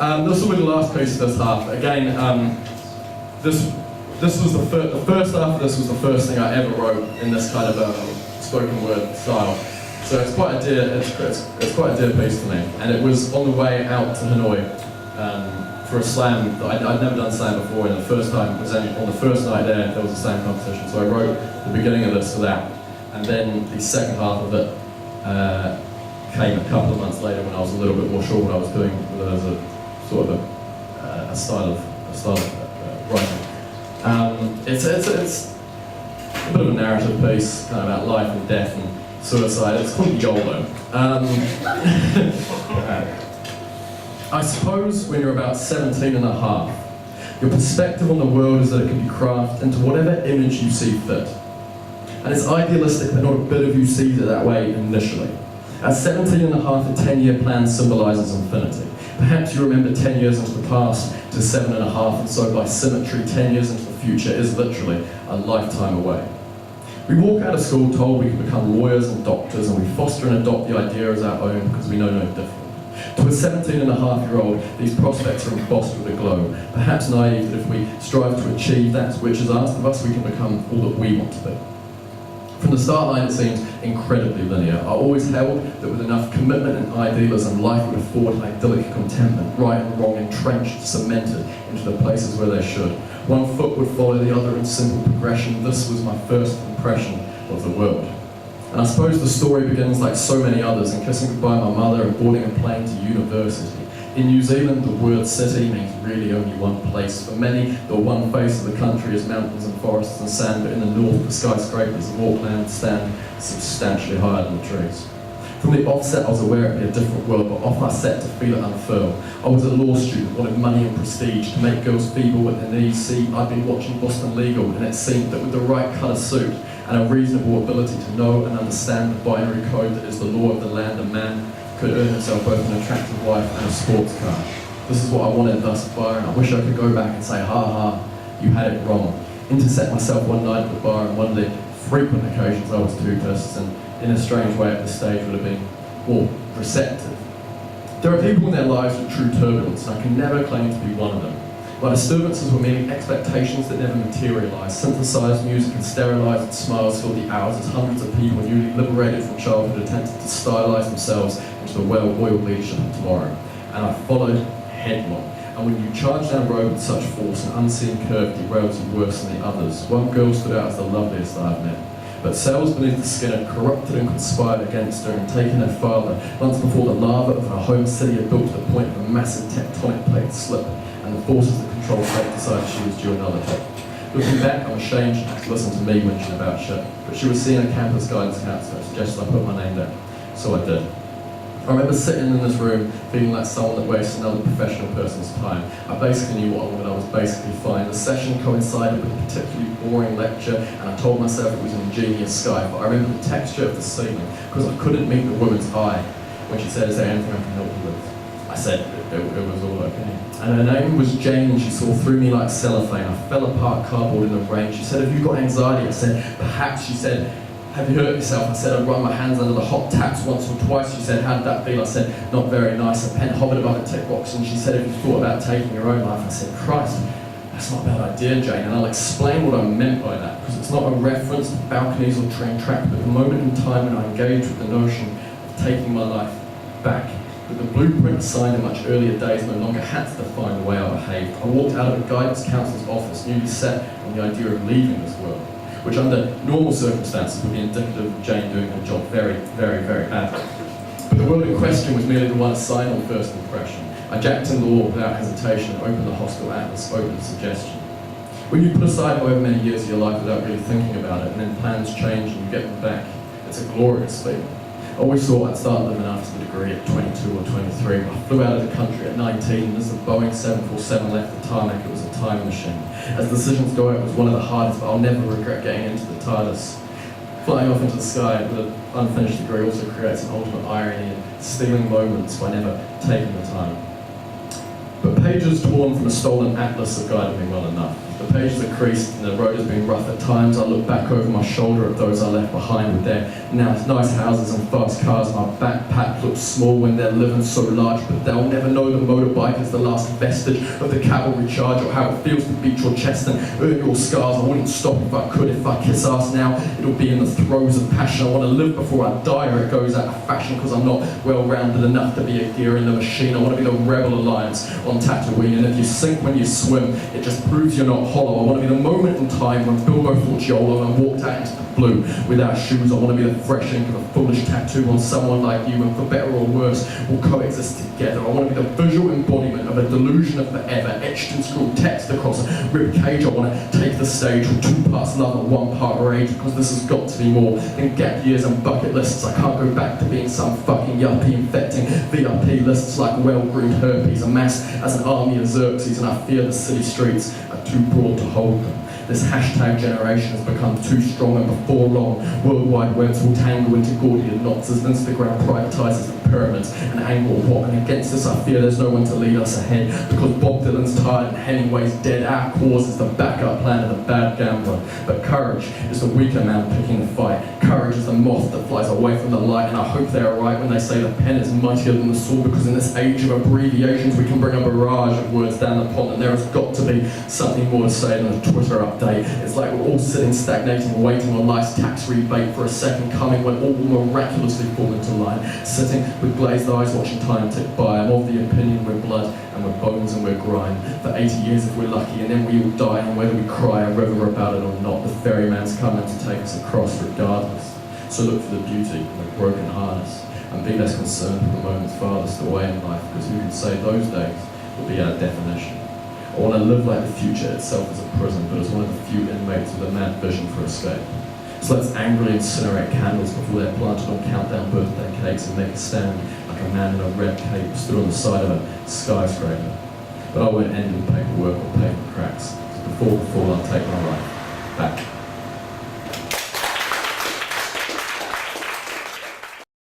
This will be the last piece of this half. Again, this was the first half of this was the first thing I ever wrote in this kind of spoken word style. So it's quite a dear, it's quite a dear piece to me. And it was on the way out to Hanoi for a slam. I'd never done slam before, and the first time was only on the first night there was a slam competition. So I wrote the beginning of this for that, and then the second half of it came a couple of months later when I was a little bit more sure what I was doing as a sort of a style of writing. It's a bit of a narrative piece, kind of about life and death and suicide. It's called Yolo. I suppose when you're about 17 and a half, your perspective on the world is that it can be crafted into whatever image you see fit. And it's idealistic, but not a bit of you sees it that way initially. At 17 and a half, a 10-year plan symbolises infinity. Perhaps you remember 10 years into the past to 7 and a half, and so by symmetry, 10 years into the future is literally a lifetime away. We walk out of school told we can become lawyers and doctors, and we foster and adopt the idea as our own because we know no different. To a 17 and a half year old, these prospects are embossed with a glow, perhaps naive that if we strive to achieve that which is asked of us, we can become all that we want to be. From the start line, it seems incredibly linear. I always held that with enough commitment and idealism, life would afford idyllic contentment, right and wrong entrenched, cemented into the places where they should. One foot would follow the other in simple progression. This was my first impression of the world. And I suppose the story begins like so many others, in kissing goodbye my mother and boarding a plane to university. In New Zealand, the word city means really only one place. For many, the one face of the country is mountains and forests and sand, but in the north, the skyscrapers of Auckland stand substantially higher than the trees. From the offset, I was aware it would be a different world, but off I set to feel it unfurl. I was a law student, wanted money and prestige, to make girls feeble at their knees. See, I'd been watching Boston Legal, and it seemed that with the right colour suit and a reasonable ability to know and understand the binary code that is the law of the land, a man could earn himself both an attractive wife and a sports car. This is what I wanted thus far, and I wish I could go back and say, ha ha, you had it wrong. Intercept myself one night at the bar, and one of the frequent occasions I was too pissed, and in a strange way at this stage would have been more receptive. There are people in their lives with true turbulence, and I can never claim to be one of them. My disturbances were merely expectations that never materialised. Synthesised music and sterilised smiles filled the hours as hundreds of people newly liberated from childhood attempted to stylise themselves into the well-oiled leadership of tomorrow. And I followed headlong. And when you charge down a road with such force, an unseen curve derails you worse than the others. One girl stood out as the loveliest I have met. But cells beneath the skin had corrupted and conspired against her and taken her father, months before the lava of her home city had built to the point of a massive tectonic plate slip, and the forces that control fate decided she was due another hit. Looking back, I'm ashamed she had to listen to me whinging about shit, but she was seeing a campus guidance counsellor and suggested I put my name down. So I did. I remember sitting in this room feeling like someone that wastes another professional person's time. I basically knew what I wanted, I was basically fine. The session coincided with a particularly boring lecture, and I told myself it was an ingenious sky, but I remember the texture of the ceiling, because I couldn't meet the woman's eye when she said, "Is there anything I can help you with?" I said it was all okay. And her name was Jane, and she saw through me like cellophane. I fell apart cardboard in the rain. She said, "Have you got anxiety?" I said, "Perhaps." She said, "Have you hurt yourself?" I said, "I'd run my hands under the hot taps once or twice." She said, "How did that feel?" I said, "Not very nice." A pen hovered above a tick box, and she said, "Have you thought about taking your own life?" I said, "Christ, that's not a bad idea, Jane." And I'll explain what I meant by that, because it's not a reference to balconies or train tracks, but the moment in time when I engaged with the notion of taking my life back. But the blueprint assigned in much earlier days no longer had to define the way I behaved. I walked out of a guidance counsellor's office newly set on the idea of leaving this world, which under normal circumstances would be indicative of Jane doing her job very, very, very badly. But the world in question was merely the one assigned on first impression. I jacked in the law without hesitation and opened the hostile atlas, open to suggestion. When you put aside however many years of your life without really thinking about it, and then plans change and you get them back, it's a glorious feeling. I always thought I'd start living after the degree at 22 or 23. I flew out of the country at 19, and as the Boeing 747 left the tarmac, it was a time machine. As decisions go, it was one of the hardest, but I'll never regret getting into the TARDIS. Flying off into the sky with an unfinished degree also creates an ultimate irony in stealing moments by never taking the time. But pages torn from a stolen atlas have guided me well enough. The pages are creased and the road has been rough at times. I look back over my shoulder at those I left behind with their now nice houses and fast cars. My backpack looks small when they're living so large, but they'll never know the motorbike is the last vestige of the cavalry charge, or how it feels to beat your chest and earn your scars. I wouldn't stop if I could. If I kiss ass now, it'll be in the throes of passion. I want to live before I die, or it goes out of fashion, because I'm not well-rounded enough to be a gear in the machine. I want to be the Rebel Alliance on Tatooine, and if you sink when you swim, it just proves you're not hollow. I want to be the moment in time when Bilbo fought Yolo and walked out into the blue without shoes. I want to be the fresh ink of a foolish tattoo on someone like you, and for better or worse, we'll coexist together. I want to be the visual embodiment of a delusion of forever, etched in scrawled text across a rib cage. I want to take the stage with 2 parts love and 1 part rage, because this has got to be more than gap years and bucket lists. I can't go back to being some fucking yuppie infecting VIP lists like well-groomed herpes, amassed as an army of Xerxes, and I fear the city streets are too broad to hold them. This hashtag generation has become too strong, and before long, worldwide webs will tangle into Gordian knots as Instagram privatises the pyramids and angle what. And against this, I fear there's no one to lead us ahead, because Bob Dylan's tired and Hemingway's dead. Our cause is the backup plan of the bad gambler, but courage is the weaker man picking the fight. Courage is the moth that flies away from the light, and I hope they are right when they say the pen is mightier than the sword, because in this age of abbreviations, we can bring a barrage of words down the pond, and there has got to be something more to say than a Twitter update. It's like we're all sitting stagnating, waiting on life's tax rebate for a second coming when all will miraculously fall into line, sitting with glazed eyes watching time tick by. I'm of the opinion we're blood and we're bones and we're grime for 80 years if we're lucky, and then we all die, and whether we cry a river about it or not, the ferryman's coming to take us across regardless. So look for the beauty in a broken harness, and be less concerned with the moments farthest away in life, because who can say those days will be our definition. I want to live like the future itself is a prison, but as one of the few inmates with a mad vision for escape. So let's angrily incinerate candles before they're planted on countdown birthday cakes, and make a stand like a man in a red cape stood on the side of a skyscraper. But I won't end in paperwork or paper cracks. Before the fall, I'll take my life back.